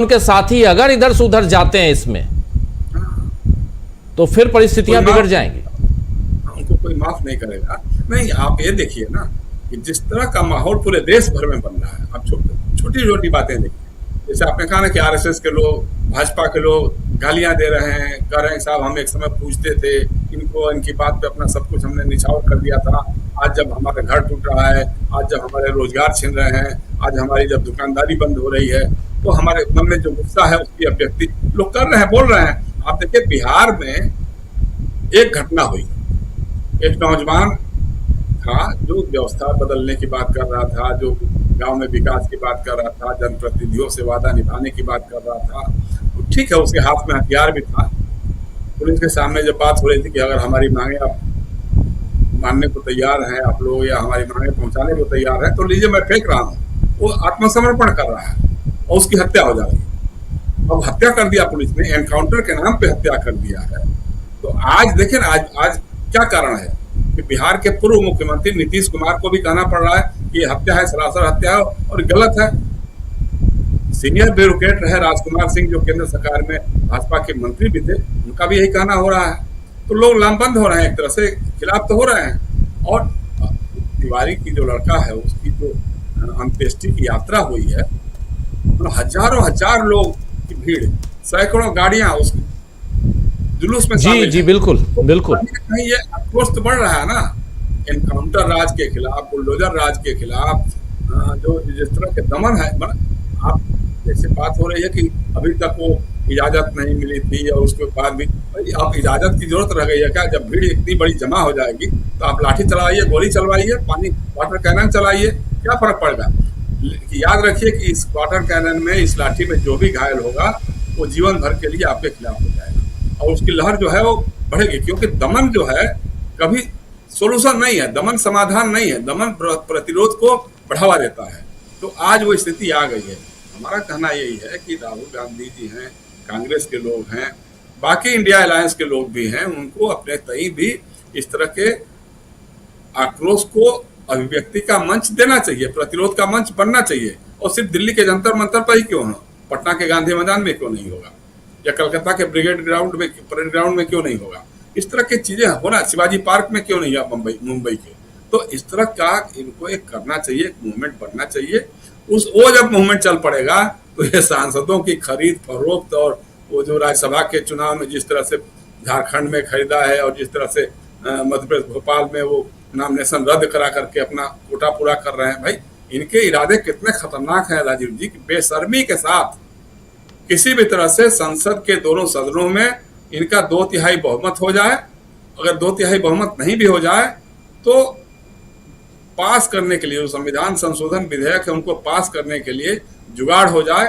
उनके साथी अगर इधर से उधर जाते हैं इसमें, तो फिर परिस्थितियां बिगड़ जाएंगी। उनको कोई माफ नहीं करेगा। नहीं, आप ये देखिए ना कि जिस तरह का माहौल पूरे देश भर में बन रहा है, आप छोटी छोटी बातें देखिए। जैसे आपने कहा ना कि आरएसएस के लोग, भाजपा के लोग गालियां दे रहे हैं, कह रहे हैं साहब हम एक समय पूछते थे इनको, इनकी बात पे अपना सब कुछ हमने निछावर कर दिया था। आज जब हमारा घर टूट रहा है, आज जब हमारे रोजगार छिन रहे हैं, आज हमारी जब दुकानदारी बंद हो रही है, तो हमारे मन में जो गुस्सा है उसकी अभिव्यक्ति लोग कर रहे हैं, बोल रहे हैं। आप देखिए बिहार में एक घटना हुई, एक नौजवान था जो व्यवस्था बदलने की बात कर रहा था, जो गांव में विकास की बात कर रहा था, जनप्रतिनिधियों से वादा निभाने की बात कर रहा था। तो ठीक है, उसके हाथ में हथियार भी था। पुलिस के सामने जब बात हो रही थी कि अगर हमारी मांगे आप मानने को तैयार हैं आप लोग, या हमारी मांगे पहुंचाने को तैयार हैं, तो लीजिए मैं फेंक रहा हूँ, वो आत्मसमर्पण कर रहा है और उसकी हत्या हो जाएगी। अब हत्या कर दिया पुलिस ने, एनकाउंटर के नाम पे हत्या कर दिया है। तो आज देखिए ना, आज क्या कारण है कि बिहार के पूर्व मुख्यमंत्री नीतीश कुमार को भी कहना पड़ रहा है कि हत्या है, सरासर हत्या है और गलत है। सीनियर ब्यूरोक्रेट रहे राजकुमार सिंह, जो केंद्र सरकार में भाजपा के मंत्री भी थे, उनका भी यही कहना हो रहा है। तो लोग लामबंद हो रहे हैं, एक तरह से खिलाफ तो हो रहे हैं। और तिवारी की जो लड़का है, उसकी जो अंत्येष्टि की यात्रा हुई है, हजारों हजार लोग की भीड़, सैकड़ों गाड़ियां उस जुलूस में जी जी बिल्कुल बिल्कुल। कहीं ये आक्रोश तो बढ़ रहा है ना, एनकाउंटर राज के खिलाफ, बुलडोजर राज के खिलाफ, जो जिस तरह के दमन है। आप जैसे बात हो रही है कि अभी तक वो इजाजत नहीं मिली थी और उसके बाद भी, आप इजाजत की जरूरत रह गई है क्या? जब भीड़ इतनी बड़ी जमा हो जाएगी तो आप लाठी चलाइए, गोली चलवाइए, पानी वाटर कैनन चलाइए, क्या फर्क पड़ेगा? याद रखिए कि इस वाटर कैनन में, इस लाठी में जो भी घायल होगा वो जीवन भर के लिए आपके खिलाफ हो जाएगा और उसकी लहर जो है वो बढ़ेगी। क्योंकि दमन जो है कभी सोल्यूशन नहीं है, दमन समाधान नहीं है, दमन प्रतिरोध को बढ़ावा देता है। तो आज वो स्थिति आ गई है। हमारा कहना यही है कि राहुल गांधी जी हैं, कांग्रेस के लोग हैं, बाकी इंडिया अलायंस के लोग भी हैं, उनको अपने तई भी इस तरह के आक्रोश को अभिव्यक्ति का मंच देना चाहिए, प्रतिरोध का मंच बनना चाहिए। और सिर्फ दिल्ली के जंतर मंतर पर ही क्यों हो, पटना के गांधी मैदान में क्यों नहीं होगा, या कलकत्ता के ब्रिगेड ग्राउंड में, परेड ग्राउंड में क्यों नहीं होगा? इस तरह की चीजें होना, शिवाजी पार्क में क्यों नहीं है मुंबई के? तो इस तरह का इनको एक करना चाहिए, एक मूवमेंट बनना चाहिए। वो जब मूवमेंट चल पड़ेगा तो ये सांसदों की खरीद फरोख्त और वो जो राज्यसभा के चुनाव में जिस तरह से झारखंड में खरीदा है और जिस तरह से मध्य प्रदेश भोपाल में वो नॉमिनेशन रद्द करा करके अपना कोटा पूरा कर रहे हैं, भाई इनके इरादे कितने खतरनाक हैं राजीव जी। बेशर्मी के साथ किसी भी तरह से संसद के दोनों सदनों में इनका 2/3 बहुमत हो जाए, अगर 2/3 बहुमत नहीं भी हो जाए तो पास करने के लिए, जो संविधान संशोधन विधेयक है उनको पास करने के लिए जुगाड़ हो जाए।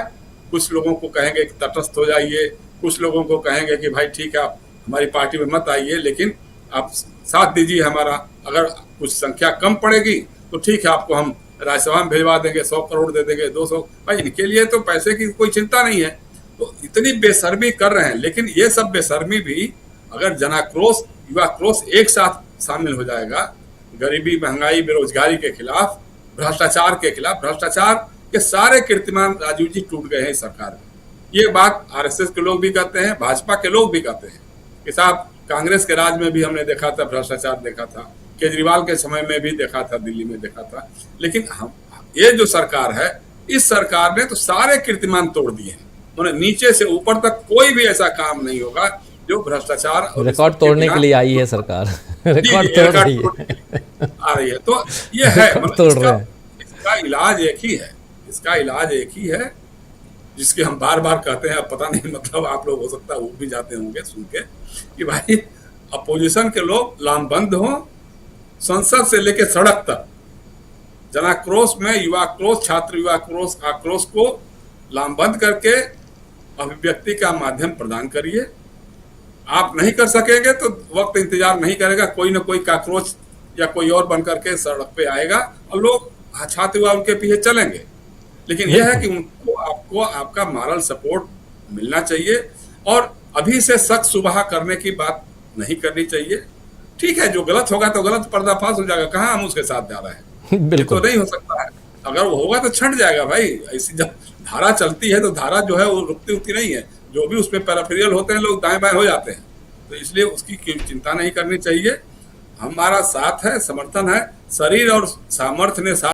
कुछ लोगों को कहेंगे कि तटस्थ हो जाइए, कुछ लोगों को कहेंगे कि भाई ठीक है आप हमारी पार्टी में मत आइए, लेकिन आप साथ दीजिए हमारा। अगर कुछ संख्या कम पड़ेगी तो ठीक है, आपको हम राज्यसभा में भिजवा देंगे, 100 करोड़ दे देंगे, 200। भाई इनके लिए तो पैसे की कोई चिंता नहीं है। तो इतनी बेशर्मी कर रहे हैं, लेकिन ये सब बेशर्मी भी अगर जनाक्रोश, युवाक्रोश एक साथ शामिल हो जाएगा, गरीबी, महंगाई, बेरोजगारी के खिलाफ, भ्रष्टाचार के खिलाफ, भ्रष्टाचार के सारे कीर्तिमान राजीव जी टूट गए हैं इस सरकार में। ये बात आरएसएस के लोग भी कहते हैं, भाजपा के लोग भी कहते हैं कि साहब कांग्रेस के राज में भी हमने देखा था, भ्रष्टाचार देखा था, केजरीवाल के समय में भी देखा था, दिल्ली में देखा था। लेकिन हम, ये जो सरकार है, इस सरकार ने तो सारे कीर्तिमान तोड़ दिए हैं। उन्हें नीचे से ऊपर तक कोई भी ऐसा काम नहीं होगा जो भ्रष्टाचार, रिकॉर्ड तोड़ने के लिए आई है सरकार। रिकॉर्ड तोड़ रही है, आ रही है। तो ये है, इसका इलाज एक ही है, इसका इलाज एक ही है, जिसके हम बार बार कहते हैं। अब पता नहीं, मतलब आप लोग हो सकता है वो भी जाते होंगे सुन के कि भाई अपोजिशन के लोग लामबंद हों, संसद से लेकर सड़क तक जनाक्रोश में युवाक्रोश, छात्र युवाक्रोश, आक्रोश को लामबंद करके अभिव्यक्ति का माध्यम प्रदान करिए। आप नहीं कर सकेंगे तो वक्त इंतजार नहीं करेगा, कोई ना कोई काक्रोच या कोई और बन करके सड़क पे आएगा और लोग छात्र युवा उनके पीछे चलेंगे। लेकिन यह है कि उनको, आपको आपका मॉरल सपोर्ट मिलना चाहिए और अभी से शक सुबह करने की बात नहीं करनी चाहिए। ठीक है, जो गलत होगा तो गलत पर्दाफाश हो जाएगा, कहाँ हम उसके साथ जा रहे हैं, बिल्कुल तो नहीं हो सकता है। अगर वो होगा तो छंट जाएगा भाई। ऐसी जब धारा चलती है तो धारा जो है वो रुकती उकती नहीं है, जो भी उसमें पैराफेरियल होते हैं लोग दाएं बाएं हो जाते हैं। तो इसलिए उसकी चिंता नहीं करनी चाहिए। हमारा साथ है, समर्थन है, शरीर और सामर्थ्य ने साथ